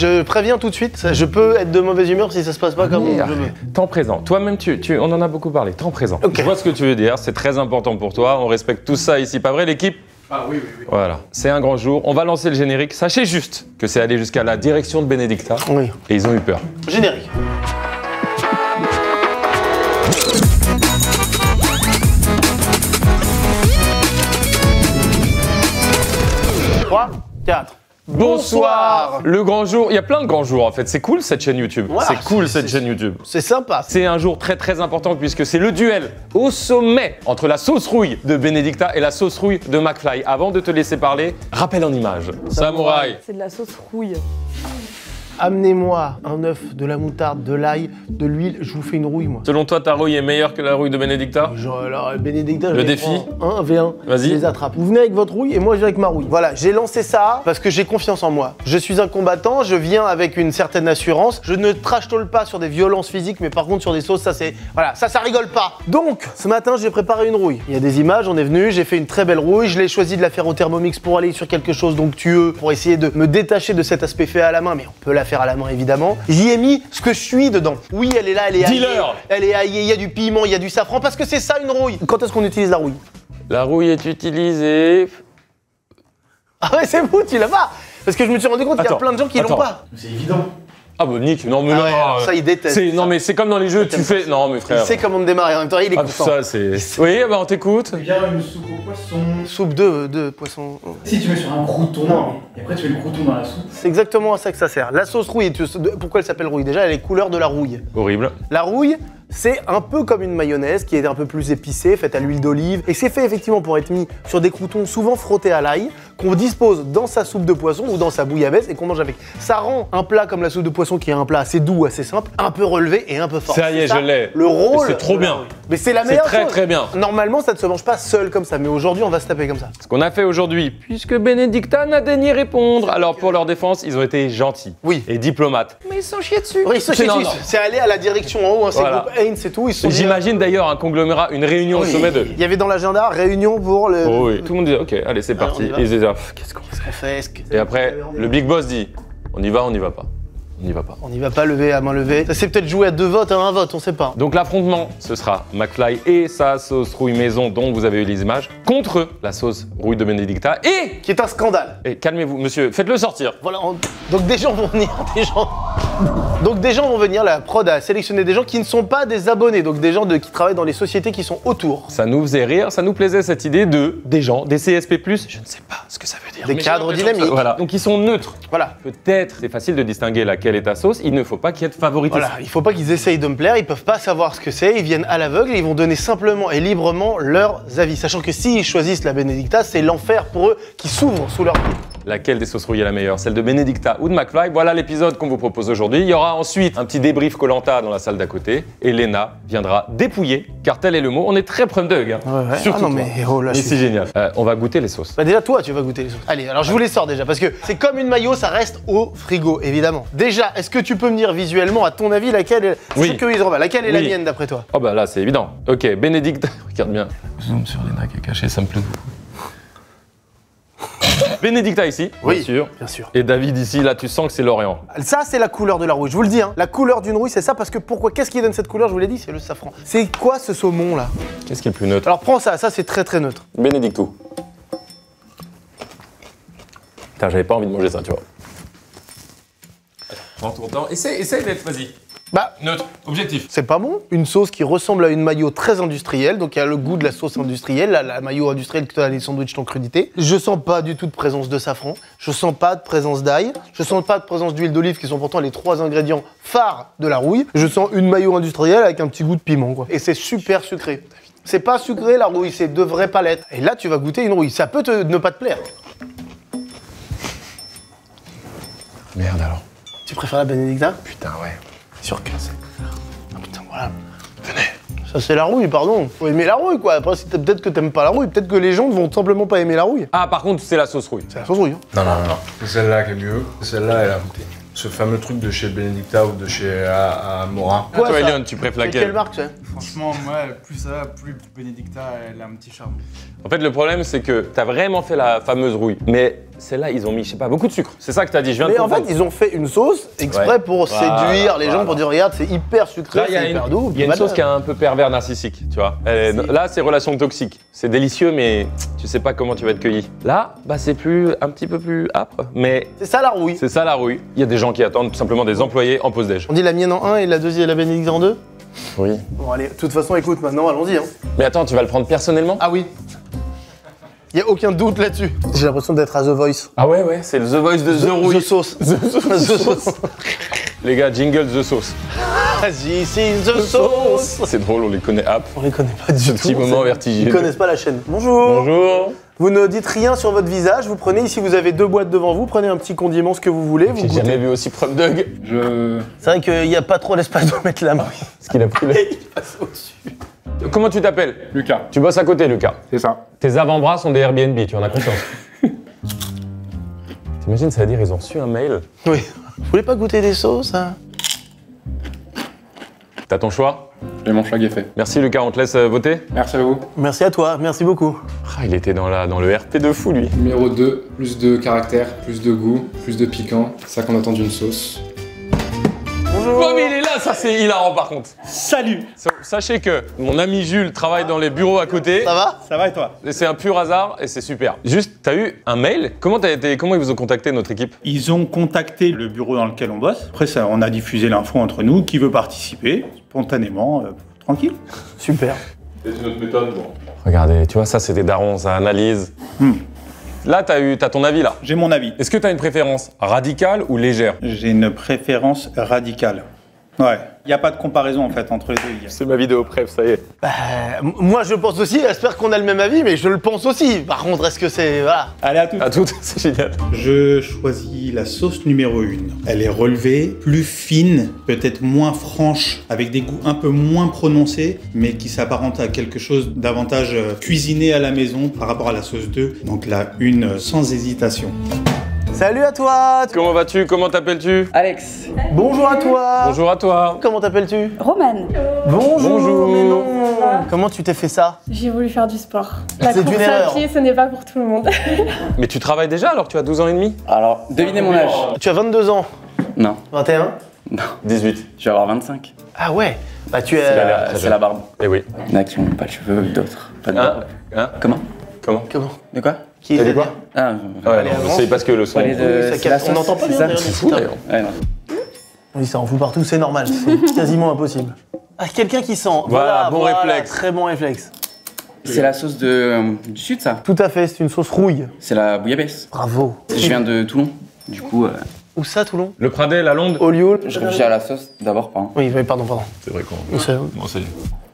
Je préviens tout de suite, je peux être de mauvaise humeur si ça se passe pas comme je veux. Temps présent. Toi-même, on en a beaucoup parlé. Temps présent. Okay. Je vois ce que tu veux dire, c'est très important pour toi. On respecte tout ça ici, pas vrai, l'équipe? Ah oui. Voilà, c'est un grand jour. On va lancer le générique. Sachez juste que c'est allé jusqu'à la direction de Benedicta. Oui. Et ils ont eu peur. Générique. 3, 4. Bonsoir. Le grand jour, il y a plein de grands jours en fait. C'est cool cette chaîne YouTube. Ouais, c'est cool cette chaîne YouTube. C'est sympa. C'est un jour très très important puisque c'est le duel au sommet entre la sauce rouille de Benedicta et la sauce rouille de McFly. Avant de te laisser parler, rappel en image. Samouraï. C'est de la sauce rouille. Amenez-moi un œuf, de la moutarde, de l'ail, de l'huile, je vous fais une rouille moi. Selon toi, ta rouille est meilleure que la rouille de Benedicta? Genre, alors, Benedicta, Le je les défi prends un V1, Vas-y. je les attrape. Vous venez avec votre rouille et moi je viens avec ma rouille. Voilà, j'ai lancé ça parce que j'ai confiance en moi. Je suis un combattant, je viens avec une certaine assurance. Je ne trash-talk pas sur des violences physiques, mais par contre sur des sauces, ça c'est... Voilà, ça rigole pas. Donc, ce matin, j'ai préparé une rouille. Il y a des images, on est venu, j'ai fait une très belle rouille. Je l'ai choisi de la faire au Thermomix pour aller sur quelque chose d'onctueux, pour essayer de me détacher de cet aspect fait à la main, mais on peut la faire à la main évidemment. J'y ai mis ce que je suis dedans. Oui, elle est là, elle est haillée. Dis-leur. Elle est haillée, il y a du piment, il y a du safran, parce que c'est ça une rouille. Quand est-ce qu'on utilise la rouille? La rouille est utilisée... Ah ouais, c'est vous, tu l'as pas. Parce que je me suis rendu compte qu'il y a Attends, plein de gens qui l'ont attends. pas. C'est évident. Ah bah Nick, non mais Ah non, ouais, alors ça, il déteste. Non mais c'est comme dans les jeux, tu fais... Non mais Il frère... sait comment démarrer, en même temps, il est Ah content. ça c'est... Oui, bah on t'écoute. Il y a une soupe au poisson. Soupe de poisson. Si tu mets sur un crouton, et après tu mets le crouton dans la soupe. C'est exactement à ça que ça sert. La sauce rouille, pourquoi elle s'appelle rouille? Déjà, elle est couleur de la rouille. Horrible. La rouille, c'est un peu comme une mayonnaise qui est un peu plus épicée, faite à l'huile d'olive. Et c'est fait effectivement pour être mis sur des croûtons souvent frottés à l'ail, qu'on dispose dans sa soupe de poisson ou dans sa bouillabaisse et qu'on mange avec. Ça rend un plat comme la soupe de poisson, qui est un plat assez doux, assez simple, un peu relevé et un peu fort. Ça y est, C'est je l'ai. Le rôle. C'est trop de la bien. rouille. Mais c'est la C'est meilleure très chose. très bien. Normalement, ça ne se mange pas seul comme ça, mais aujourd'hui, on va se taper comme ça. Ce qu'on a fait aujourd'hui, puisque Benedicta n'a daigné répondre. Alors pour leur défense, ils ont été gentils. Oui. Et diplomates. Mais ils sont chiés dessus. Oui, ils se C'est- non, chient non. dessus. C'est aller à la direction en haut, hein, c'est Voilà. le groupe Haynes et tout. Ils se sont dit, J'imagine d'ailleurs un conglomérat, une réunion au oui. sommet de... Il y avait dans l'agenda réunion pour le. Oh oui. Tout le monde dit ok, allez c'est parti. on y va. Et ils disaient ah, pff, qu'est-ce qu'on fait? Qu'est-ce qu'on fait? Est-ce que- Et après, le big boss dit on y va pas. On n'y va pas. On n'y va pas lever à main levée. Ça s'est peut-être joué à 2 votes à 1 vote, on sait pas. Donc l'affrontement, ce sera McFly et sa sauce rouille maison dont vous avez eu les images contre la sauce rouille de Benedicta et... Qui est un scandale. Et calmez-vous, monsieur, faites-le sortir. Voilà, donc des gens vont venir, Donc des gens vont venir, la prod a sélectionné des gens qui ne sont pas des abonnés, donc des gens qui travaillent dans les sociétés qui sont autour. Ça nous faisait rire, ça nous plaisait cette idée des gens, des CSP+, je ne sais pas ce que ça veut dire. Des mais j'ai cadres l'impression que ça- dynamiques. Voilà, donc ils sont neutres. Voilà. Peut-être c'est facile de distinguer laquelle est ta sauce, il ne faut pas qu'il y ait de favoritisme. Voilà, il faut pas qu'ils essayent de me plaire, ils peuvent pas savoir ce que c'est, ils viennent à l'aveugle et ils vont donner simplement et librement leurs avis. Sachant que s'ils choisissent la Benedicta, c'est l'enfer pour eux qui s'ouvre sous leurs pieds. Laquelle des sauces rouillées est la meilleure? Celle de Benedicta ou de McFly? Voilà l'épisode qu'on vous propose aujourd'hui. Il y aura ensuite un petit débrief Koh-Lanta dans la salle d'à côté. Et Léna viendra dépouiller, car tel est le mot. On est très prum dog. Hein. Ouais. Surtout Ah non, toi. mais oh là, Mais je suis- c'est génial. On va goûter les sauces. Bah déjà toi tu vas goûter les sauces. Allez, alors je vous les sors déjà parce que c'est comme une maillot, ça reste au frigo évidemment. Déjà, est-ce que tu peux me dire visuellement à ton avis laquelle est Oui. laquelle est la Oui. mienne d'après toi? Oh bah là c'est évident. Ok, Benedicta. Regarde bien. Zoom sur Léna qui est cachée, ça me plaît beaucoup. Benedicta ici, Oui, bien sûr. bien sûr. Et David ici, là tu sens que c'est l'Orient. Ça c'est la couleur de la rouille, je vous le dis hein. La couleur d'une rouille c'est ça parce que pourquoi? Qu'est-ce qui donne cette couleur? Je vous l'ai dit, c'est le safran. C'est quoi ce saumon là? Qu'est-ce qui est le plus neutre? Alors prends ça c'est très très neutre. Benedicto. Putain, j'avais pas envie de manger ça, tu vois. Prends ton temps. Essaye d'être, vas-y. Bah, Neutre, objectif. c'est pas bon. Une sauce qui ressemble à une mayo très industrielle, donc il y a le goût de la sauce industrielle, la mayo industrielle que tu as les sandwichs en crudité. Je sens pas du tout de présence de safran, je sens pas de présence d'ail, je sens pas de présence d'huile d'olive qui sont pourtant les 3 ingrédients phares de la rouille. Je sens une mayo industrielle avec un petit goût de piment quoi. Et c'est super sucré. C'est pas sucré la rouille, c'est devrait pas l'être. Et là tu vas goûter une rouille, ça peut ne pas te plaire. Merde alors. Tu préfères la Benedicta? Putain, ouais. Sûr que c'est... Ah putain, voilà. Venez. Ça c'est la rouille, pardon. Faut aimer la rouille quoi. Après, peut-être que t'aimes pas la rouille, peut-être que les gens vont simplement pas aimer la rouille. Ah, par contre, c'est la sauce rouille. C'est la sauce rouille. Hein. Non. C'est celle-là qui est mieux. Celle-là, elle a goûté. Ce fameux truc de chez Benedicta ou de chez Amora. Quoi, Toi, ça? Elion, tu préfères C'est quelle laquelle? marque ça? Franchement, moi, plus ça va, plus Benedicta, elle a un petit charme. En fait, le problème, c'est que t'as vraiment fait la fameuse rouille. Mais celle-là, ils ont mis, je sais pas, beaucoup de sucre. C'est ça que t'as dit, je viens de Mais en comprendre. fait, ils ont fait une sauce exprès Ouais. pour séduire les gens, pour dire regarde, c'est hyper sucré, Là, il y a c'est hyper doux. il y a une sauce qui est un peu pervers narcissique, tu vois. Là, c'est relation toxique. C'est délicieux, mais tu sais pas comment tu vas être cueilli. Là, bah, c'est un petit peu plus âpre, mais C'est ça la rouille. c'est ça la rouille. Il y a des gens qui attendent tout simplement des employés en pause déj. On dit la mienne en 1 et la deuxième, la Bénédicte en 2. Oui. Bon allez, de toute façon, écoute, maintenant, allons-y. Hein. Mais attends, tu vas le prendre personnellement? Ah oui. Il y a aucun doute là-dessus. J'ai l'impression d'être à The Voice. Ah ouais, c'est le The Voice de The Rouille. The Sauce. The Sauce. Les gars, jingle The Sauce. This is The Sauce. C'est drôle, on les connaît app. On les connaît pas du Ce tout. petit moment vertigineux. Ils connaissent pas la chaîne. Bonjour. Bonjour. Vous ne dites rien sur votre visage. Vous prenez, ici vous avez 2 boîtes devant vous. Prenez un petit condiment, ce que vous voulez. Vous J'ai jamais goûtez. vu aussi Prom Dog. C'est vrai qu'il n'y a pas trop l'espace de mettre la main. Ce qu'il a pris là. Il passe au-dessus. Comment tu t'appelles? Lucas, Tu bosses à côté, Lucas. c'est ça. Tes avant-bras sont des Airbnb, tu en as conscience. T'imagines, ça veut dire ils ont reçu un mail. Oui. Vous voulez pas goûter des sauces, hein? T'as ton choix? J'ai mon choix qui est fait. Merci Lucas, on te laisse voter. Merci à vous. Merci à toi, merci beaucoup. Ah, il était dans le RP de fou, lui. Numéro 2, plus de caractère, plus de goût, plus de piquant. C'est ça qu'on attend d'une sauce. Bonjour. Oh, mais il est là, ça c'est hilarant par contre. Salut, Sachez que mon ami Jules travaille dans les bureaux à côté. Ça va? ça va et toi? Et c'est un pur hasard et c'est super. Juste, t'as eu un mail? Comment ils vous ont contacté, notre équipe? Ils ont contacté le bureau dans lequel on bosse. Après ça, on a diffusé l'info entre nous. Qui veut participer? Spontanément, tranquille. Super. C'est une autre méthode, bon. Regardez, tu vois, ça c'est des darons, ça analyse. Là, t'as ton avis là. J'ai mon avis. Est-ce que t'as une préférence radicale ou légère? J'ai une préférence radicale. Ouais. Il n'y a pas de comparaison en fait entre les deux. C'est ma vidéo préf, ça y est. Moi je pense aussi, j'espère qu'on a le même avis, mais je le pense aussi. Par contre, est-ce que c'est... Voilà. Allez à tout. À toutes, c'est génial. Je choisis la sauce numéro 1. Elle est relevée, plus fine, peut-être moins franche, avec des goûts un peu moins prononcés, mais qui s'apparente à quelque chose davantage cuisiné à la maison par rapport à la sauce 2. Donc la 1 sans hésitation. Salut à toi. Comment vas-tu? Comment t'appelles-tu? Alex, Bonjour à toi. Bonjour à toi. Comment t'appelles-tu? Romane, Bonjour. Bonjour. Mais non. Comment tu t'es fait ça? j'ai voulu faire du sport. La C'est course une à erreur. pied, ce n'est pas pour tout le monde. Mais tu travailles déjà alors que tu as 12 ans et demi? alors devinez mon âge. Tu as 22 ans. Non, 21. 18. je vais avoir 25. Ah ouais. Bah tu es... Il a l'air très C'est jeune. la barbe. Eh oui. Il y en a qui n'ont pas de cheveux, d'autres pas de Hein? barbe. Hein? Comment Comment? Comment? De quoi Qui T'as dit est quoi? Ah, Ouais, Allez, non, avance. c'est parce que le son. Allez, ça c'est la capte. On sauce, n'entend pas c'est bien ça derrière C'est les fou guitares. d'ailleurs. Ouais, non. Oui, ça en fout partout, c'est normal. C'est quasiment impossible. Ah, quelqu'un qui sent. Voilà, bon réflexe. Très bon réflexe. C'est la sauce du sud, ça. Tout à fait, c'est une sauce rouille. C'est la bouillabaisse. Bravo. Je viens de Toulon. Du coup, Où ça, Toulon? Le Pradel, la Londe. Au Lioul. je réfléchis à la sauce d'abord, pardon. Oui, pardon. C'est vrai qu'on. C'est- Bon, ça y est.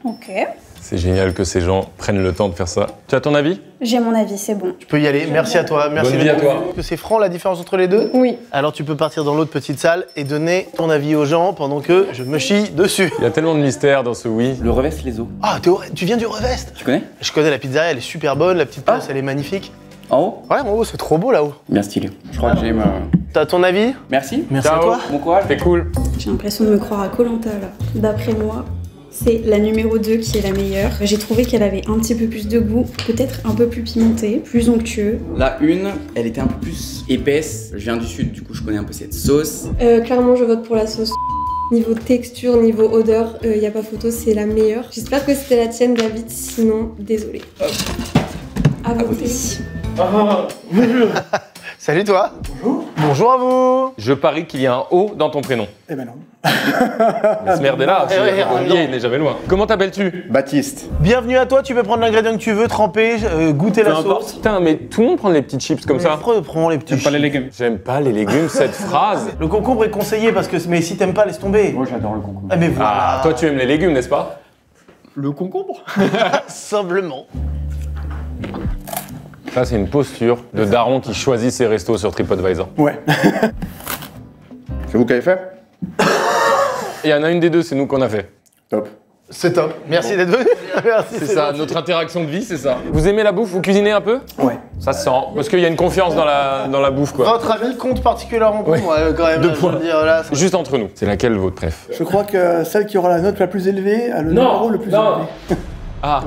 Ok. C'est génial que ces gens prennent le temps de faire ça. Tu as ton avis? J'ai mon avis, c'est bon. Tu peux y aller. Merci à toi. Merci Bonne vie à beaucoup. toi. Que c'est franc la différence entre les deux? Oui. Alors tu peux partir dans l'autre petite salle et donner ton avis aux gens pendant que je me chie dessus. Il y a tellement de mystère dans ce oui. Le reveste les os. Ah, tu viens du Revest? Tu connais Je connais la pizzeria, elle est super bonne, la petite place, elle est magnifique. En haut Ouais, en haut, c'est trop beau là-haut. Bien stylé. Je crois que j'ai ma... T'as ton avis? Merci. Merci à Ciao. toi. Bon courage. C'est cool. J'ai l'impression de me croire à Koh-Lanta là. D'après moi, c'est la numéro 2 qui est la meilleure. J'ai trouvé qu'elle avait un petit peu plus de goût, peut-être un peu plus pimenté, plus onctueux. La 1, elle était un peu plus épaisse. Je viens du sud, du coup, je connais un peu cette sauce. Clairement, je vote pour la sauce. Niveau texture, niveau odeur, y a pas photo, c'est la meilleure. J'espère que c'était la tienne, David, sinon, désolé. À voter. Salut toi. Bonjour. Bonjour à vous. Je parie qu'il y a un O dans ton prénom. Eh ben non. Ce merde est là. Eh ouais, Il n'est jamais loin. Comment t'appelles-tu? Baptiste. Bienvenue à toi, tu peux prendre l'ingrédient que tu veux, tremper, goûter la sauce. Putain, mais tout le monde prend les petites chips comme ça. Prends les petits. Pas les légumes. J'aime pas les légumes, cette phrase. Le concombre est conseillé parce que... Mais si t'aimes pas, laisse tomber. Moi, j'adore le concombre. Ah mais voilà. Ah, toi tu aimes les légumes, n'est-ce pas? Le concombre. Simplement. Ça, c'est une posture de daron qui choisit ses restos sur TripAdvisor. Ouais. C'est vous qui avez fait? Il y en a une des deux, c'est nous qu'on a fait. Top. C'est top. Merci d'être venu. Merci. C'est ça, gentil. notre interaction de vie, c'est ça. Vous aimez la bouffe? Vous cuisinez un peu? Ouais. Ça se sent. Parce qu'il y a une confiance dans la bouffe, quoi. Votre avis compte particulièrement pour Ouais. moi, quand même. Deux je veux points. dire, là, ça- Juste entre nous. C'est laquelle votre préf? Je crois que celle qui aura la note la plus élevée a le numéro le plus élevé. Ah,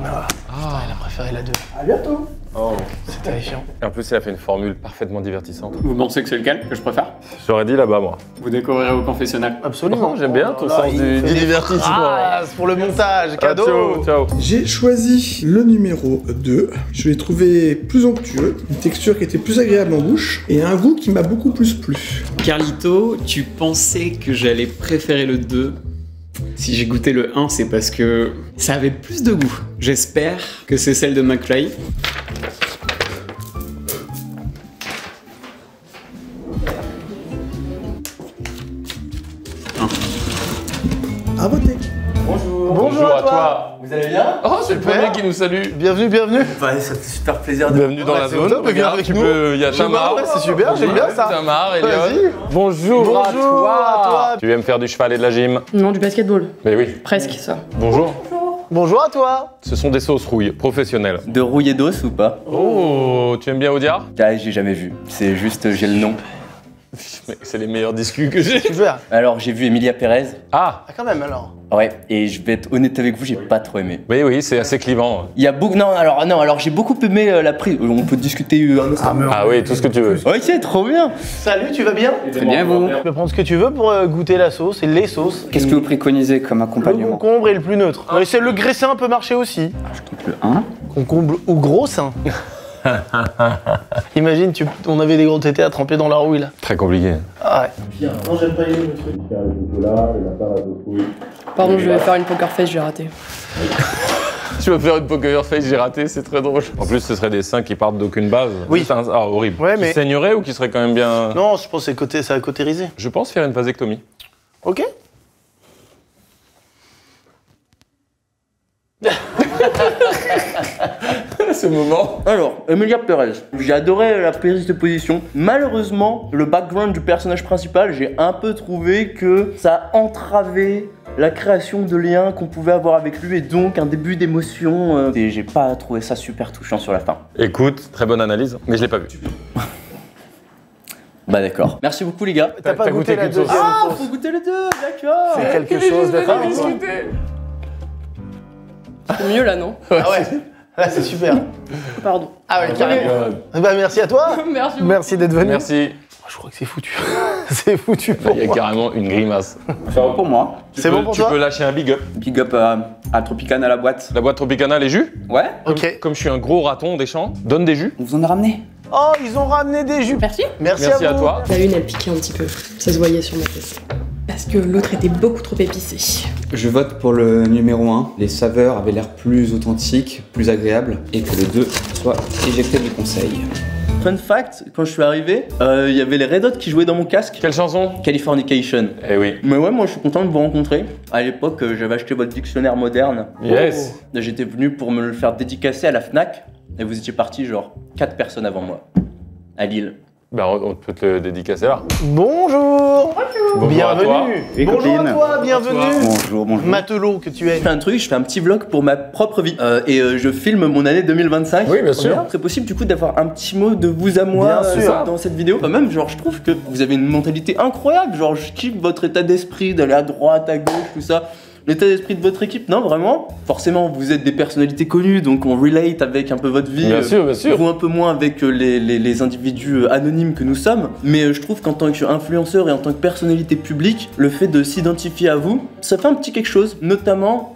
Elle a préféré la 2. À bientôt. Oh. C'est terrifiant. Et en plus, il a fait une formule parfaitement divertissante. Vous pensez que c'est lequel que je préfère? J'aurais dit là-bas, moi. Vous découvrirez au confessionnal. Absolument. J'aime bien ton sens du divertissement. Ah, c'est pour le montage, cadeau. Ciao, ciao. J'ai choisi le numéro 2. Je l'ai trouvé plus onctueux, une texture qui était plus agréable en bouche et un goût qui m'a beaucoup plus plu. Carlito, tu pensais que j'allais préférer le 2. Si j'ai goûté le 1, c'est parce que ça avait plus de goût. J'espère que c'est celle de McFly. À voter. Bonjour à toi. Vous allez bien? Oh, c'est le premier qui nous salue. Bienvenue, bienvenue. Bah, ça fait super plaisir de... Bienvenue dans la c'est zone. top, viens Regarde, avec tu nous. peux- Il y a Tamar. Ouais, c'est super, j'aime bien ça. Tamar, Elliot. Vas-y. Bonjour à Bonjour à toi. Tu aimes faire du cheval et de la gym? Non, du basketball. Mais oui. Presque ça. Bonjour. Bonjour à toi. Ce sont des sauces rouilles professionnelles. De rouillé d'os ou pas? Oh, tu aimes bien Audiard? Ah, j'ai jamais vu. C'est juste, j'ai le nom. Mais c'est les meilleurs discus que j'ai. Super. Alors, j'ai vu Emilia Pérez. Ah, Ah, quand même alors. Ouais, et je vais être honnête avec vous, j'ai pas trop aimé. oui, oui, c'est assez clivant. Il y a beaucoup... Non, alors j'ai beaucoup aimé la prise. On peut discuter un autre. Ah oui, tout ce que tu veux. Ok, trop bien. Salut, tu vas bien? Très bien, vous. Tu peux prendre ce que tu veux pour goûter la sauce et les sauces. Qu'est-ce que vous préconisez comme Le accompagnement? concombre et le plus neutre. Ouais, c'est le graissin peut marcher aussi. Le 1. Concombre ou gros sein. Imagine, on avait des gros tétés à tremper dans la rouille là. Très compliqué. Ah ouais. Non, j'aime pas le truc. Pardon, je vais faire une poker face, j'ai raté. Tu vas faire une poker face, j'ai raté, c'est très drôle. En plus, ce serait des seins qui partent d'aucune base. Oui. Ah, horrible. Ouais, Qui mais- saignerait ou qui serait quand même bien. Non, je pense que ça a cautérisé. Je pense faire une vasectomie. Ok. Ce moment. Alors, Emilia Pérez. J'ai adoré la prise de position. Malheureusement, le background du personnage principal, j'ai un peu trouvé que ça entravait la création de liens qu'on pouvait avoir avec lui et donc un début d'émotion. Et j'ai pas trouvé ça super touchant sur la fin. Écoute, très bonne analyse, mais je l'ai pas vu. Bah d'accord. Merci beaucoup les gars. T'as pas T'as goûté goûté la qu'une sauce. deuxième Ah, sauce. faut goûter les deux, d'accord. C'est quelque chose de fort. C'est mieux là, non? Ah ouais. Là, c'est super. Pardon. Ah ouais, carrément. Bah merci à toi. Merci beaucoup. Merci d'être venu. Merci. Je crois que c'est foutu. C'est foutu pour Il y a moi. carrément une grimace. C'est bon pour moi. C'est bon pour Tu toi? peux lâcher un big up. Big up à Tropicana la boîte. La boîte Tropicana, les jus. Ouais. Ok. Comme je suis un gros raton des champs, donne des jus. On vous en a ramené. Oh, ils ont ramené des jus. Merci. Merci Merci à à vous. toi. La une, elle piquait un petit peu. Ça se voyait sur ma tête. Parce que l'autre était beaucoup trop épicé. Je vote pour le numéro 1. Les saveurs avaient l'air plus authentiques, plus agréables, et que le 2 soit éjecté du conseil. Fun fact, quand je suis arrivé, il y avait les Red Hot qui jouaient dans mon casque. Quelle chanson? Californication. Eh oui. Mais ouais, moi je suis content de vous rencontrer. À l'époque, j'avais acheté votre dictionnaire moderne. Yes. J'étais venu pour me le faire dédicacer à la Fnac. Et vous étiez partis genre 4 personnes avant moi. À Lille. Ben, on peut te le dédicacer là. Bonjour. Bonjour à toi. Bienvenue. Et Bonjour à copine. toi, bienvenue. Bonjour, bonjour. Matelot que tu es. Je fais un truc, je fais un petit vlog pour ma propre vie. Je filme mon année 2025. Oui, bien sûr. C'est possible du coup d'avoir un petit mot de vous à moi Bien sûr. dans cette vidéo. Même genre je trouve que vous avez une mentalité incroyable. Genre je kiffe votre état d'esprit d'aller à droite, à gauche, tout ça. L'état d'esprit de votre équipe, non vraiment. Forcément vous êtes des personnalités connues donc on relate avec un peu votre vie. Bien sûr, bien sûr. Vous un peu moins avec les individus anonymes que nous sommes. Mais je trouve qu'en tant qu'influenceur et en tant que personnalité publique, le fait de s'identifier à vous, ça fait un petit quelque chose. Notamment,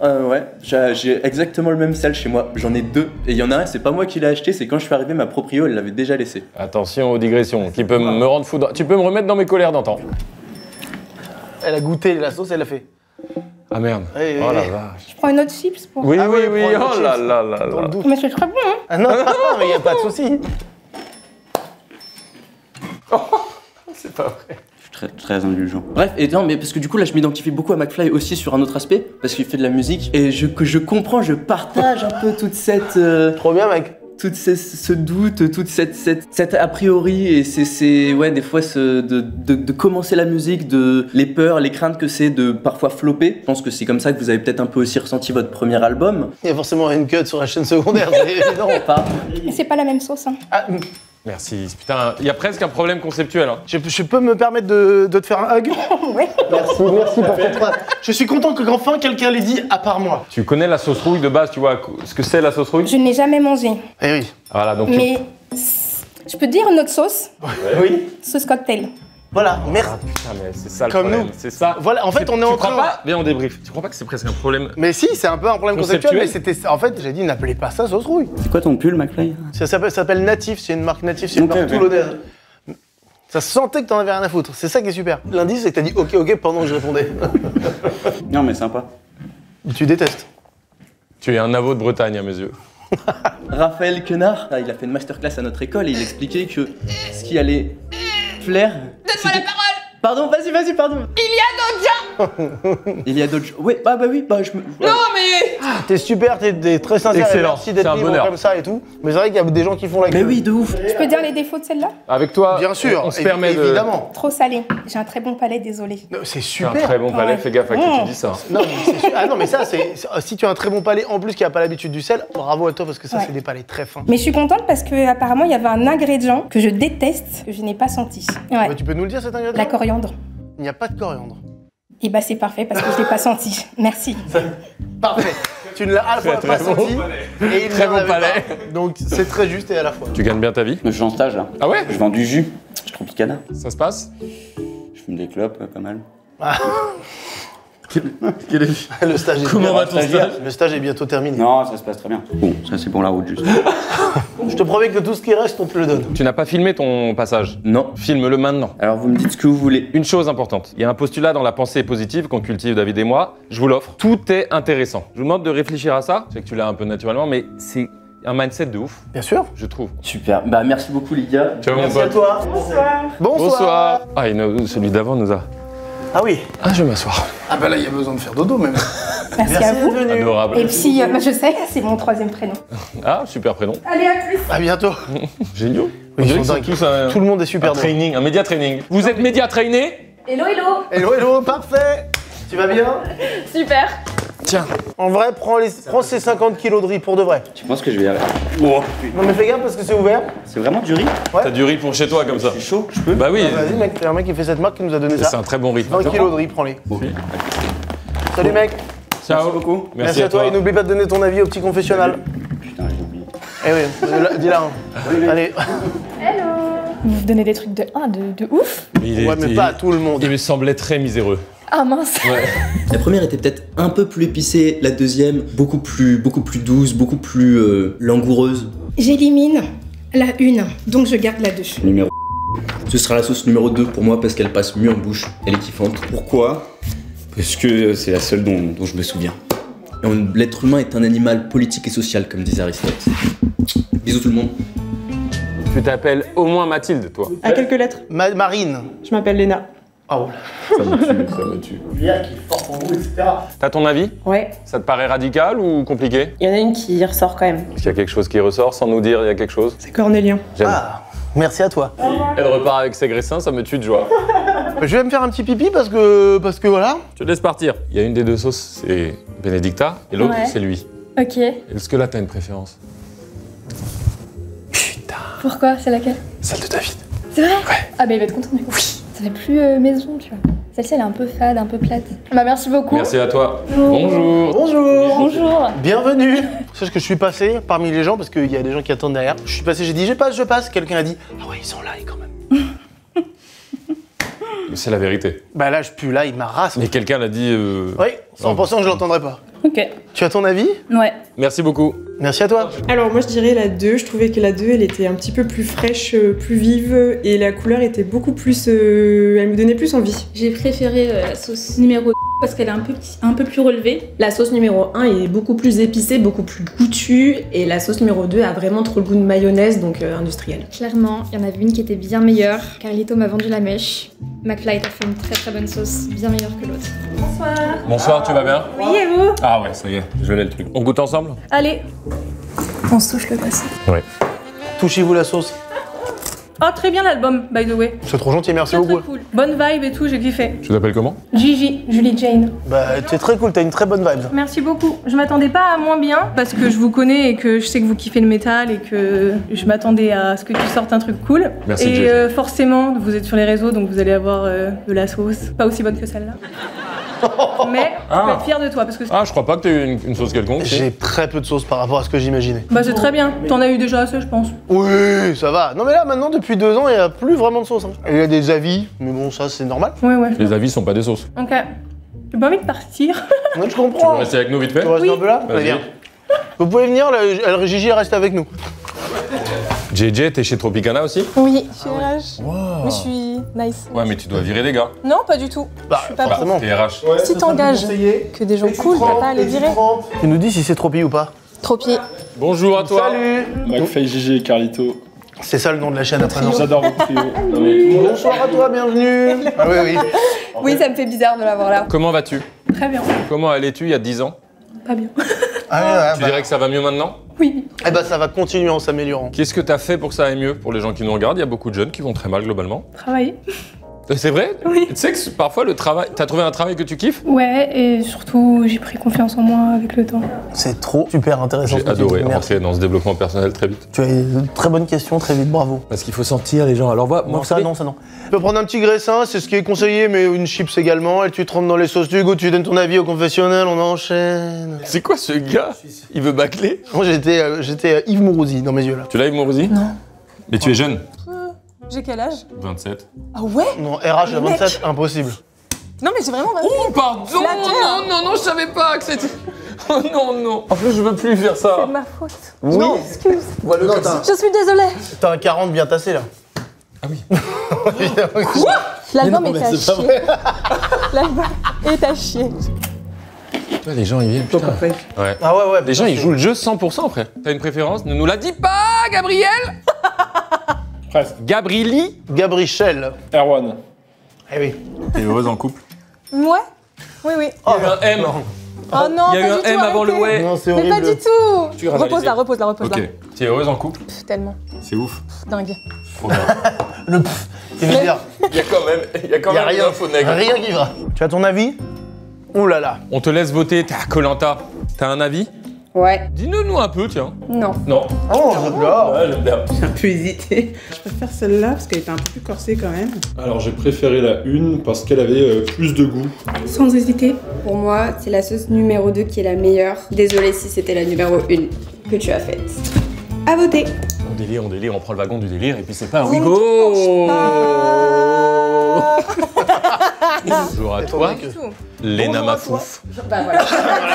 j'ai exactement le même sel chez moi. J'en ai 2. Et il y en a un, c'est pas moi qui l'ai acheté, c'est quand je suis arrivé, ma proprio, elle l'avait déjà laissé. Attention aux digressions, qui peut me rendre fou. Tu peux me remettre dans mes colères d'antan. Elle a goûté la sauce, elle a fait. Ah merde. Eh, Oh la eh. vache. Je prends une autre chips pour. Oui, Ah oui, ouais, oui. prends une Oh là chips. là là Dans le là. doute. Mais c'est très bon, hein. Ah non, mais y a pas de souci. C'est pas vrai. Je suis très indulgent. Bref, et non, mais parce que du coup là je m'identifie beaucoup à McFly aussi sur un autre aspect, parce qu'il fait de la musique, et que je comprends, je partage un peu toute cette... Trop bien, mec. ce doute, toute cette a priori, et c'est ouais, des fois de commencer la musique, les peurs, les craintes que c'est de parfois flopper. Je pense que c'est comme ça que vous avez peut-être un peu aussi ressenti votre premier album. Il y a forcément une cut sur la chaîne secondaire, c'est évident. Pas. C'est pas la même sauce, hein. Ah, Merci. Putain, il y a presque un problème conceptuel. Hein. Je peux me permettre de te faire un hug? Ouais. Merci pour cette phrase. Je suis content qu'enfin quelqu'un l'ait dit à part moi. Tu connais la sauce rouille de base, tu vois ce que c'est la sauce rouille? Je n'ai jamais mangé. Eh oui. Voilà, donc Mais je peux te dire une autre sauce? Oui. Sauce cocktail. Voilà, merci. Ah, putain, mais c'est ça le Comme problème. nous. C'est ça. Voilà, en fait, on est en Tu crois train. pas? Viens, on débrief. Tu crois pas que c'est presque un problème? Mais si, c'est un peu un problème conceptuel, Conceptuel. mais c'était. En fait, j'ai dit, n'appelez pas ça sauce rouille. C'est quoi ton pull, McFly? Ça s'appelle Natif, c'est une marque Natif, c'est une Ok, marque ok. toulonnaise. Ça se sentait que t'en avais rien à foutre, c'est ça qui est super. L'indice, c'est que t'as dit ok pendant que je répondais. Non, mais sympa. Tu détestes. Tu es un avo de Bretagne à mes yeux. Raphaël Quenard, il a fait une masterclass à notre école et il expliquait que ce qui allait plaire. Donne-moi la parole. Pardon, vas-y, pardon. Il y a d'autres gens. Oui, bah oui, je me. Non, mais. T'es super, t'es très sincère, et Excellent, merci d'être c'est un libre bonheur. comme ça et tout. Mais c'est vrai qu'il y a des gens qui font la queue. Mais oui, de ouf. Je peux dire les défauts de celle-là? Avec toi, Bien sûr, on se permet évidemment. Trop salé. J'ai un très bon palais, désolé. Non, c'est C'est un super. très bon palais, Ouais. fais gaffe à qui tu dis ça. Non, mais c'est ah non, mais ça, si tu as un très bon palais en plus qui a pas l'habitude du sel, bravo à toi parce que ça, Ouais. c'est des palais très fins. Mais je suis contente parce que apparemment il y avait un ingrédient que je déteste, que je n'ai pas senti. Ouais. Mais tu peux nous le dire cet ingrédient? La coriandre. Il n'y a pas de coriandre. Et bah c'est parfait parce que je l'ai pas senti. Merci. Parfait. Tu ne l'as à la fois Très, pas très bon. senti et il Très n'en bon avait palais. pas. Donc c'est très juste et à la fois. Tu gagnes bien ta vie? Je suis en stage là. Ah ouais? Je vends du jus. Je suis Tropicana. Ça se passe? Je fume des clopes, pas mal. Le stage est Comment va ton stage? Le stage est bientôt terminé. Non, ça se passe très bien. Bon, ça c'est pour la route juste. Je te promets que tout ce qui reste, on te le donne. Tu n'as pas filmé ton passage? Non. Filme-le maintenant. Alors vous me dites ce que vous voulez. Une chose importante, il y a un postulat dans la pensée positive qu'on cultive David et moi, je vous l'offre. Tout est intéressant. Je vous demande de réfléchir à ça, je sais que tu l'as un peu naturellement, mais c'est un mindset de ouf, Bien sûr. je trouve. Super. Bah merci beaucoup les gars. Ciao mon Merci à pote. toi. Bonsoir. Bonsoir. Ah, celui d'avant nous a... Ah oui. Ah, je vais m'asseoir. Ah bah là, il y a besoin de faire dodo même. Merci à vous. d'être venu. Adorable. Et puis bah, je sais, c'est mon troisième prénom. Ah, super prénom. Allez, à plus. À bientôt. Génial. Ils On dirait sont qu'ils dingues. tous un, Tout le monde est super un drôle. training, un média training. Vous êtes média trainé? Hello, hello. Hello, parfait. Tu vas bien? Super. Tiens. En vrai, prends ces 50 kilos de riz pour de vrai. Tu penses que je vais y arriver? Non mais fais gaffe parce que c'est ouvert. C'est vraiment du riz? T'as du riz pour chez toi comme ça? Je suis chaud, je peux? Bah oui, Vas-y mec, il y a un mec qui fait cette marque qui nous a donné c'est ça. un très bon riz. 20 kilos de riz, prends-les. Salut mec. Ciao. Merci beaucoup. Merci à toi et n'oublie pas de donner ton avis au petit confessionnal. Putain, j'ai oublié. Eh oui, dis-la. Hein. Allez. Vous donnez des trucs de ouf. Ouais, mais pas à tout le monde. Il me semblait très miséreux. Ah mince. La première était peut-être un peu plus épicée, la deuxième beaucoup plus douce, beaucoup plus langoureuse. J'élimine la 1, donc je garde la 2. Numéro. Ce sera la sauce numéro 2 pour moi parce qu'elle passe mieux en bouche, elle est kiffante. Pourquoi? Parce que c'est la seule dont je me souviens. L'être humain est un animal politique et social, comme disait Aristote. Bisous tout le monde. Tu t'appelles au moins Mathilde, toi. À quelques lettres. Marine. Je m'appelle Léna. Oh. Ça me tue. Bien qui est fort pour vous, etc. T'as ton avis? Ouais. Ça te paraît radical ou compliqué? Il y en a une qui ressort quand même. Est-ce qu'il y a quelque chose qui ressort sans nous dire il y a quelque chose? C'est Cornélien. J'aime. Ah, merci à toi. Elle repart avec ses graissins, ça me tue de joie. Je vais me faire un petit pipi parce que voilà. Je te laisse partir. Il y a une des deux sauces, c'est Benedicta, et l'autre, Ouais. c'est lui. Ok. Est-ce que là, t'as une préférence? Putain, Pourquoi? C'est laquelle? celle de David. C'est vrai? Ah bah il va être content du coup. Oui. Ça fait plus maison, tu vois. Celle-ci elle est un peu fade, un peu plate. Bah merci beaucoup. Merci à toi. Bonjour. Bonjour. Bonjour. Bienvenue. Sache que je suis passé parmi les gens parce qu'il y a des gens qui attendent derrière. Je suis passé, j'ai dit je passe. Quelqu'un a dit ah ouais ils sont là quand même. C'est la vérité. Bah là je pue là, il m'arrasse. Mais quelqu'un l'a dit. Oui, en pensant que je l'entendrai pas. Ok. Tu as ton avis? Ouais. Merci beaucoup. Merci à toi. Alors moi je dirais la 2, je trouvais que la 2 elle était un petit peu plus fraîche, plus vive et la couleur était beaucoup plus... elle me donnait plus envie. J'ai préféré la sauce numéro 2 parce qu'elle est un peu plus relevée. La sauce numéro 1 est beaucoup plus épicée, beaucoup plus goûtue et la sauce numéro 2 a vraiment trop le goût de mayonnaise donc industrielle. Clairement, il y en avait une qui était bien meilleure. Carlito m'a vendu la mèche. McFly t'a fait une très bonne sauce, bien meilleure que l'autre. Bonsoir. Bonsoir, tu vas bien? Oui et vous? Ah ouais, ça y est, je l'ai le truc. On goûte ensemble? Allez. On se touche le passé. Ouais. Touchez-vous la sauce. Oh, très bien l'album, by the way. C'est trop gentil, merci Très beaucoup. cool. Bonne vibe et tout, j'ai kiffé. Tu t'appelles comment? Gigi, Julie Jane. Bah, t'es très cool, t'as une très bonne vibe. Merci beaucoup. Je m'attendais pas à moins bien parce que je vous connais et que je sais que vous kiffez le métal et que je m'attendais à ce que tu sortes un truc cool. Merci, et Gigi. Forcément, vous êtes sur les réseaux donc vous allez avoir de la sauce. Pas aussi bonne que celle-là. Mais je peux être fière de toi parce que Ah, je crois pas que t'aies eu une sauce quelconque. J'ai très peu de sauce par rapport à ce que j'imaginais. bah c'est très bien. T'en as eu déjà assez, je pense. Oui, ça va. Non mais là, maintenant, depuis 2 ans, il n'y a plus vraiment de sauce. Hein. Il y a des avis, mais bon, ça, c'est normal. Ouais, ouais. Les avis sont pas des sauces. Ok. J'ai pas envie de partir. Ouais, je Tu comprends. veux rester avec nous vite fait? Tu veux rester un peu là? Vas-y. Viens. Vous pouvez venir, là, Gigi reste avec nous. JJ, t'es chez Tropicana aussi? Oui, je suis RH. Mais je suis nice. Ouais, mais tu dois virer des gars. Non, pas du tout. Bah, je suis pas forcément. T'es RH. Si t'engages que des gens cool, t'as pas à les virer. Tu nous dis si c'est Tropi ou pas? Tropier. Bonjour à toi. Salut. McFly, Gigi et Carlito. C'est ça le nom de la chaîne après, non? J'adore votre trio. Bonsoir à toi, bienvenue. Ah oui, oui. Oui, ça me fait bizarre de l'avoir là. Comment vas-tu? Très bien. Comment allais-tu il y a 10 ans? Pas bien. Ah, ouais, Tu dirais que ça va mieux maintenant? Oui. Eh ben, ça va continuer en s'améliorant. Qu'est-ce que t'as fait pour que ça aille mieux? Pour les gens qui nous regardent, il y a beaucoup de jeunes qui vont très mal globalement. Travailler. C'est vrai? Oui. Tu sais que parfois le travail... T'as trouvé un travail que tu kiffes? Ouais, et surtout, j'ai pris confiance en moi avec le temps. C'est trop super intéressant. J'ai ce que tu adoré dis. Merci. rentrer dans ce développement personnel très vite. Tu as une très bonne question, très vite, bravo. Parce qu'il faut sentir les gens. Alors moi, Non, vous ça savez- non, ça non. Tu peux prendre un petit graissin, c'est ce qui est conseillé, mais une chips également, et tu te rentres dans les sauces du goût, tu donnes ton avis au confessionnel, on enchaîne. C'est quoi ce gars? Il veut bâcler? Moi j'étais Yves Mourouzi dans mes yeux là. Tu l'as, Yves Mourouzi? Non. Mais tu es jeune? J'ai quel âge? 27. Ah ouais? Non, RH à 27, impossible. Non, mais j'ai vraiment. Oh, pardon! Non, je savais pas que c'était... Oh non. En plus, je veux plus faire ça. C'est de ma faute. Oui. Non, excuse. Voilà, non, t'as Je suis désolée. un 40 bien tassé là. Ah oui. L'album Mais non, est à mais c'est pas chier. L'album est à chier. Toi, les gens, ils viennent, putain. Ouais. Ah ouais, Les gens, ils jouent le jeu 100% après. T'as une préférence? Ne nous la dis pas, Gabriel! Presque. Gabrieli? Gabrichel. Erwan. Eh oui. T'es heureuse en couple? Ouais? Oui, oui. Il y a eu un M. Oh non, Il y a eu pas un du tout, M avant le arrêtez. ouais. Non, c'est Mais horrible. pas du tout. Tu ravalise. Repose-la, repose-la, repose-la. Ok. T'es heureuse en couple? Tellement. C'est ouf. Dingue. Trop bien. Le pff, tu veux dire, Il y a quand y a même une rien, info nègre. rien qui va. Tu as ton avis? Ouh là là. On te laisse voter. T'es à Koh-Lanta. T'as un avis? Ouais. Dis-le-nous un peu, tiens. Non. Non. Oh, j'adore. Ouais, j'aime bien. J'ai un peu hésité. Je préfère celle-là parce qu'elle était un peu plus corsée quand même. Alors j'ai préféré la 1 parce qu'elle avait plus de goût. Sans hésiter. Pour moi, c'est la sauce numéro 2 qui est la meilleure. Désolée si c'était la numéro 1 que tu as faite. À voter. On délire, on prend le wagon du délire et puis c'est pas un Wigo. Bonjour à toi, Léna Mafouf. Bah voilà.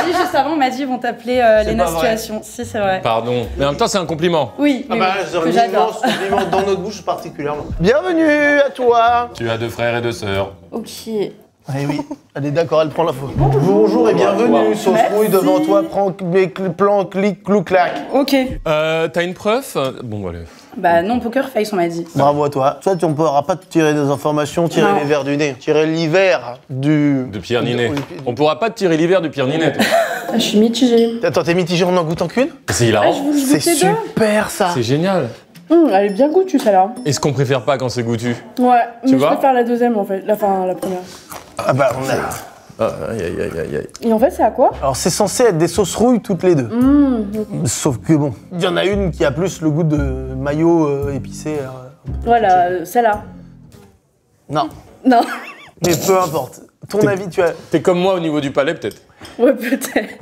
Juste avant, on m'a dit ils vont t'appeler Léna pas vrai. Situation. Si, c'est vrai. Pardon. Mais en même temps, c'est un compliment. Oui, Ah mais bah, oui, c'est que un j'adore. immense compliment dans notre bouche particulièrement. Bienvenue à toi. Tu as 2 frères et 2 sœurs. Ok. Eh oui, elle est d'accord, elle prend la faute. Bonjour et bienvenue, sauce rouille devant toi, prends mes plans, clic, clou, clac. Ok. T'as une preuve? Bon, allez. Bah non, Poker Face, on m'a dit. Bravo à toi. Toi, tu ne pourras pas te tirer des informations, tirer Non. les verres du nez, tirer l'hiver du... De Pierre Ninet. On pourra pas te tirer l'hiver du Pierre Ninet. toi. Je suis mitigée. Attends, t'es mitigé en goûtant qu'une? C'est hilarant. je vous le C'est goûtais bien. super ça. C'est génial. Elle est bien goûtue, celle-là. Est-ce qu'on préfère pas quand c'est goûtu? Ouais, mais vois je préfère la deuxième en fait. La première. Ah bah on a... Aïe, aïe, aïe, aïe, aïe. Et en fait, c'est à quoi? Alors c'est censé être des sauces rouilles toutes les deux. Sauf que bon, il y en a une qui a plus le goût de maillot épicé. Voilà, celle-là. Non. Non. Mais peu importe. Ton avis, tu as... T'es comme moi au niveau du palais, peut-être? Ouais, peut-être.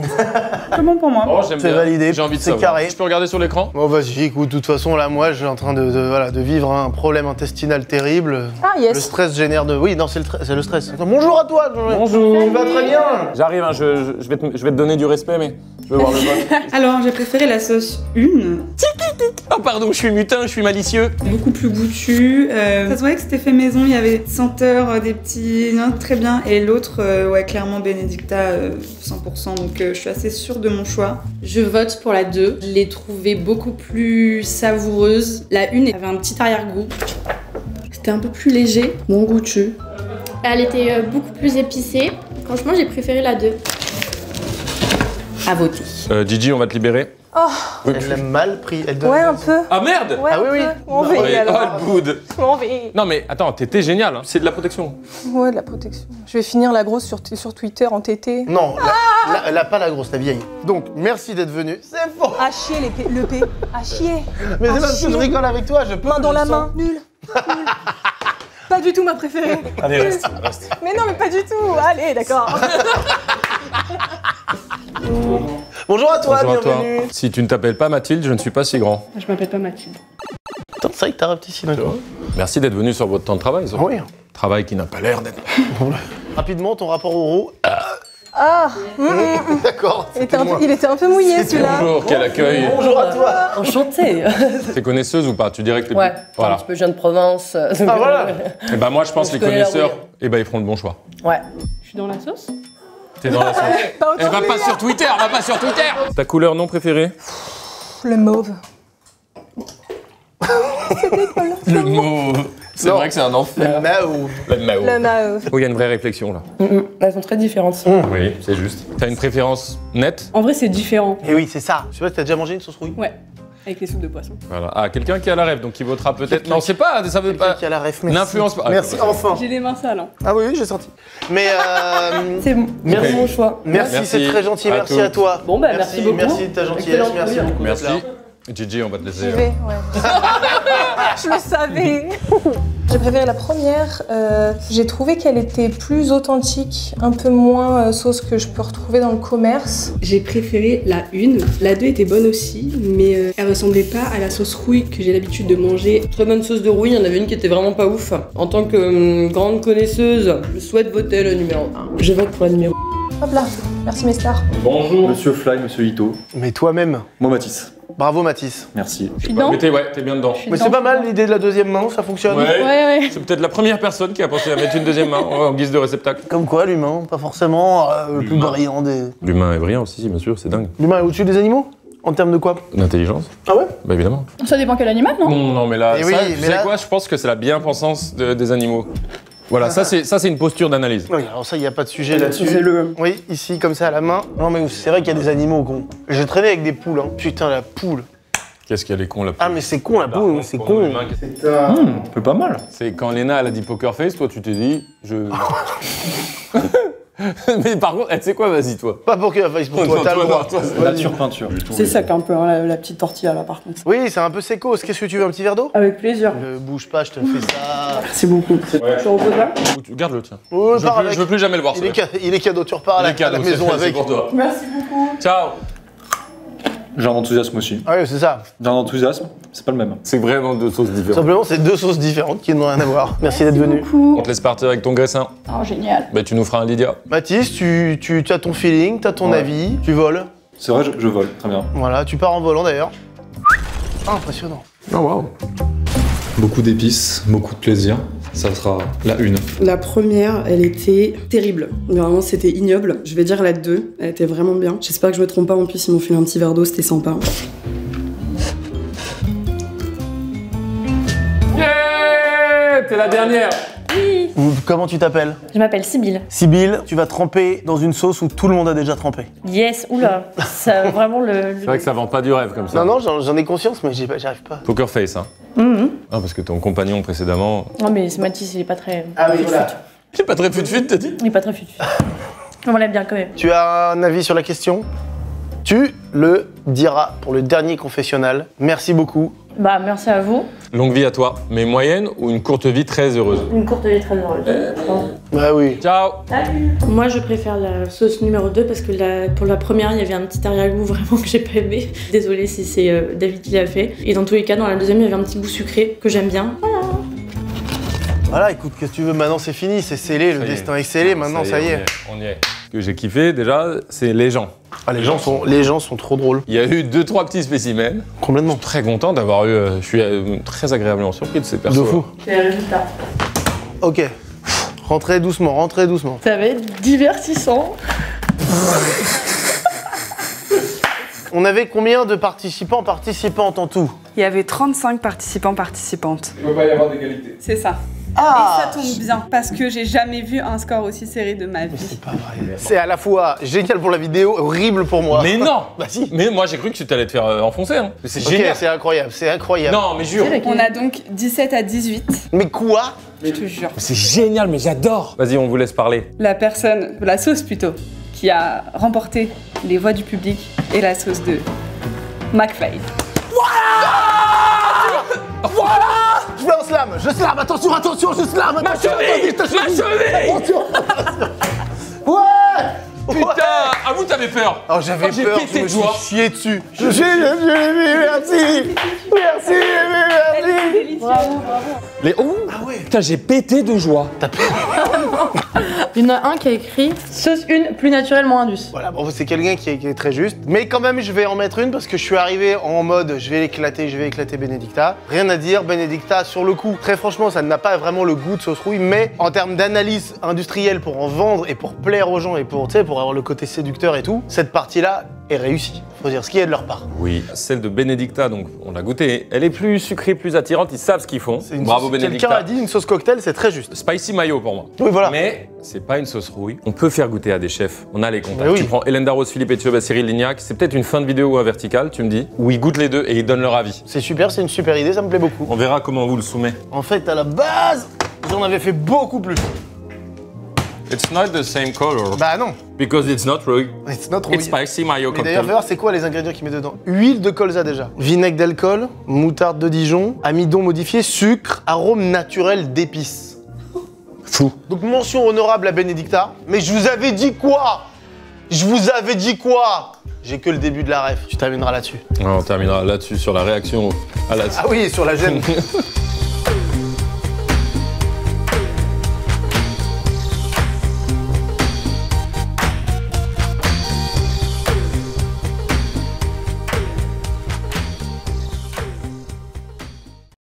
C'est bon pour moi. Oh, j'aime C'est bien. validé, J'ai envie de c'est savoir. carré. Je peux regarder sur l'écran? Bon vas-y, écoute, de toute façon là, moi, je suis en train de vivre un problème intestinal terrible. Ah, yes. Le stress génère de... Oui, non, c'est le stress. Attends, bonjour à toi. Bonjour. Tu vas très bien. J'arrive, hein, je vais te donner du respect, mais je veux voir le vote. Alors, j'ai préféré la sauce 1. Oh pardon, je suis mutin, je suis malicieux. Beaucoup plus goûtue. Ça se voyait que c'était fait maison, il y avait des senteurs, des petits... Non, très bien. Et l'autre, ouais, clairement Benedicta, 100%. Donc je suis assez sûre de mon choix. Je vote pour la 2. Je l'ai trouvée beaucoup plus savoureuse. La 1 avait un petit arrière-goût. C'était un peu plus léger, moins goûteux. Elle était beaucoup plus épicée. Franchement, j'ai préféré la 2. À voter. Gigi, on va te libérer. Oh, Elle l'a mal pris. Elle donne ouais, un peu. Ah merde! Ouais, Ah oui, oui. On va y Oh, alors. le boud! On va y. Non mais attends, t'étais génial, hein. C'est de la protection. Ouais, de la protection. Je vais finir la grosse sur Twitter en TT. Non, pas la grosse, la vieille. Donc, merci d'être venu. C'est faux. À chier le P. À chier. Mais À c'est parce que je chier. rigole avec toi, je peux. Main dans la le main. Nul. Nul. Pas du tout ma préférée. Allez, reste. Mais non, mais pas du tout. Allez, d'accord. Bonjour à toi, Bonjour à toi. bienvenue. Si tu ne t'appelles pas Mathilde, je ne suis pas si grand. Je m'appelle pas Mathilde. Attends, c'est vrai que t'as raté si d'accord. Merci d'être venu sur votre temps de travail. surtout. Oui. Travail qui n'a pas l'air d'être. Rapidement, ton rapport au roux. Ah. D'accord. Il était un peu mouillé celui-là. Bonjour, quel accueil. Bonjour à toi. Enchantée. T'es connaisseuse ou pas? Tu dirais que t'es Ouais, plus... un Voilà. petit peu jeune de Provence. Ah voilà. Et bah moi je pense Je les connais la connaisseurs, rouille. et bah ils feront le bon choix. Ouais. Je suis dans la sauce. T'es dans la sauce. Eh va pas sur Twitter, va pas sur Twitter. Ta couleur non préférée? Le mauve. Le mauve. C'est vrai que c'est un enfer. Le mauve. Le mauve. Le mauve. Oh, il y a une vraie réflexion là. Elles sont très différentes. Oui, c'est juste. T'as une préférence nette? En vrai, c'est différent. Et oui, c'est ça. Je sais pas si t'as déjà mangé une sauce rouille. Ouais. Avec les soupes de poisson. Voilà. Ah, quelqu'un qui a la rêve, donc il votera peut-être. Non, c'est pas, ça veut pas. Qui a la ref, merci. N'influence pas. Merci, enfin. J'ai les mains sales. Hein. Ah oui, j'ai senti. Mais C'est merci. mon choix. Merci, c'est très gentil. Merci tous. à toi. Bon, bah, merci beaucoup. Merci de ta gentillesse. Excellente Merci couleur. beaucoup. Merci. d'être là. Gigi, on va te laisser. J'y vais, ouais. Je le savais. J'ai préféré la première. J'ai trouvé qu'elle était plus authentique, un peu moins sauce que je peux retrouver dans le commerce. J'ai préféré la 1. La 2 était bonne aussi, mais elle ressemblait pas à la sauce rouille que j'ai l'habitude de manger. Très bonne sauce de rouille, il y en avait une qui était vraiment pas ouf. En tant que grande connaisseuse, je souhaite voter le numéro 1. Je vote pour la numéro 1. Hop là, merci mes stars. Bonjour. Monsieur Fly, monsieur Ito. Mais toi-même. Moi, Mathis. Bravo Mathis. Merci. Je suis dedans. Mais t'es bien dedans. Mais c'est pas mal l'idée de la deuxième main, ça fonctionne. Ouais. C'est peut-être la première personne qui a pensé à mettre une deuxième main en guise de réceptacle. Comme quoi l'humain, pas forcément le plus brillant des. L'humain est brillant aussi, bien sûr, c'est dingue. L'humain est au-dessus des animaux? En termes de quoi? L'intelligence? Ah ouais? Bah évidemment. Ça dépend quel animal, non? Non, mais là, Eh ça, oui, tu mais sais là- quoi? Je pense que c'est la bien-pensance des animaux. Voilà, ça c'est une posture d'analyse. Oui, alors ça, il n'y a pas de sujet là-dessus. C'est le... Oui, ici, comme ça, à la main. Non, mais c'est vrai qu'il y a des animaux cons. J'ai traîné avec des poules, hein. Putain, la poule. Qu'est-ce qu'elle est con la Ah, mais c'est con, la poule, c'est con. Un peu pas mal. C'est quand Léna elle a dit poker face, toi tu t'es dit Mais par contre, tu sais quoi, vas-y toi. Pas pour que la face pour toi, t'as le droit. Nature peinture. C'est sec un peu, hein, la petite tortilla là par contre. Oui, c'est un peu sécos. Qu'est-ce que tu veux, un petit verre d'eau? Avec plaisir. Ne bouge pas, je te fais ça. Merci beaucoup. Je repose là. Garde-le, tiens. Oh, Je pars veux, plus, avec. je veux plus jamais le voir. Il est cadeau, tu repars à la maison c'est avec. pour toi. Merci beaucoup. Ciao. J'ai un enthousiasme aussi. Ah oui, c'est ça. J'ai un enthousiasme, c'est pas le même. C'est vraiment deux sauces différentes. Simplement, c'est deux sauces différentes qui n'ont rien à voir. Merci d'être venu. On te laisse partir avec ton graissin. Oh, génial. Bah tu nous feras un Lydia. Mathis, tu as ton feeling, tu as ton avis, tu voles. C'est vrai, je vole, très bien. Voilà, tu pars en volant d'ailleurs. Ah, impressionnant. Oh waouh. Beaucoup d'épices, beaucoup de plaisir. Ça sera la 1. La première, elle était terrible. Vraiment, c'était ignoble. Je vais dire la 2. Elle était vraiment bien. J'espère que je me trompe pas. En plus, ils m'ont filé un petit verre d'eau. C'était sympa. Yeah, t'es la dernière. Oui. Comment tu t'appelles? Je m'appelle Sybille. Sybille, tu vas tremper dans une sauce où tout le monde a déjà trempé. Yes, oula. Ça, vraiment le... C'est vrai que ça vend pas du rêve comme ça. Non, j'en ai conscience, mais j'arrive pas. Poker face, hein. Ah, parce que ton compagnon précédemment. Non mais ce Mathis, il est pas très... Ah oui, voilà. C'est pas très fut-fut, t'as dit? Il est pas très fut-fut. On l'aime bien quand même. Tu as un avis sur la question? Tu le diras pour le dernier confessionnal. Merci beaucoup. Bah merci à vous. Longue vie à toi, mais moyenne ou une courte vie très heureuse? Une courte vie très heureuse. Bah oui. Ciao. Salut. Moi, je préfère la sauce numéro 2 parce que pour la première, il y avait un petit arrière-goût vraiment que j'ai pas aimé. Désolée si c'est David qui l'a fait. Et dans tous les cas, dans la deuxième, il y avait un petit goût sucré que j'aime bien. Voilà, écoute, qu'est-ce que tu veux? Maintenant, c'est fini, c'est scellé, le destin est scellé, maintenant, ça y est. On y est. Ce que j'ai kiffé déjà, c'est les gens. Ah, les gens sont trop drôles. Il y a eu 2-3 petits spécimens. Complètement. Je suis très content d'avoir eu. Je suis très agréablement surpris de ces persos. De fou. C'est le résultat. Ok. Rentrez doucement, rentrez doucement. Ça va être divertissant. On avait combien de participantes en tout? Il y avait 35 participants, participantes. Il ne peut pas y avoir d'égalité. C'est ça. Et ça tombe bien, parce que j'ai jamais vu un score aussi serré de ma vie. C'est pas vrai. C'est à la fois génial pour la vidéo, horrible pour moi. Mais non. Bah si. Mais moi, j'ai cru que tu t'allais te faire enfoncer. Hein. Mais c'est Ok, génial. c'est incroyable, c'est incroyable. Non, mais jure. On a donc 17 à 18. Mais quoi? Je te jure. C'est génial, mais j'adore. Vas-y, on vous laisse parler. La personne, la sauce plutôt, qui a remporté les voix du public est la sauce de McFly. Voilà! Je fais un slam, je slam, attention, attention, je slam! Ma cheville! Attention! Ouais! Putain! À vous, t'avais peur! Oh, j'avais j'ai peur, pété je me de joie. suis chié dessus. Merci! Merci! Bravo. Les... Oh! Ah ouais! Putain, j'ai pété de joie. Il y en a un qui a écrit sauce 1 plus naturellement indus. Voilà, bon, c'est quelqu'un qui est très juste. Mais quand même, je vais en mettre une parce que je suis arrivé en mode je vais éclater Benedicta. Rien à dire, Benedicta, sur le coup, très franchement, ça n'a pas vraiment le goût de sauce rouille, mais en termes d'analyse industrielle pour en vendre et pour plaire aux gens et pour, tu sais, pour avoir le côté séducteur et tout, cette partie-là est réussie. Faut dire ce qui est de leur part. Oui, celle de Benedicta, donc on l'a goûtée. Elle est plus sucrée, plus attirante. Ils savent ce qu'ils font. Bravo Benedicta. Quelqu'un a dit une sauce cocktail, c'est très juste. Spicy mayo pour moi. Oui, voilà. Mais c'est pas une sauce rouille. On peut faire goûter à des chefs. On a les contacts. Mais oui. Tu prends Hélène Darroze, Philippe Ethiopie, Cyril Lignac. C'est peut-être une fin de vidéo ou un vertical, tu me dis, où ils goûtent les deux et ils donnent leur avis. C'est super, c'est une super idée, ça me plaît beaucoup. On verra comment on vous le soumet. En fait, à la base, j'en avais fait beaucoup plus. It's not the same color. Bah non. Because it's not rouille. It's not rouille. It's spicy mayo Mais cocktail. d'ailleurs, fais voir c'est quoi les ingrédients qu'il met dedans. Huile de colza déjà, vinaigre d'alcool, moutarde de Dijon, amidon modifié, sucre, arôme naturel d'épices. Fou. Donc mention honorable à Benedicta. Mais je vous avais dit quoi? Je vous avais dit quoi? J'ai que le début de la ref. Tu termineras là-dessus. On terminera là-dessus sur la réaction à la... Ah oui, sur la gêne.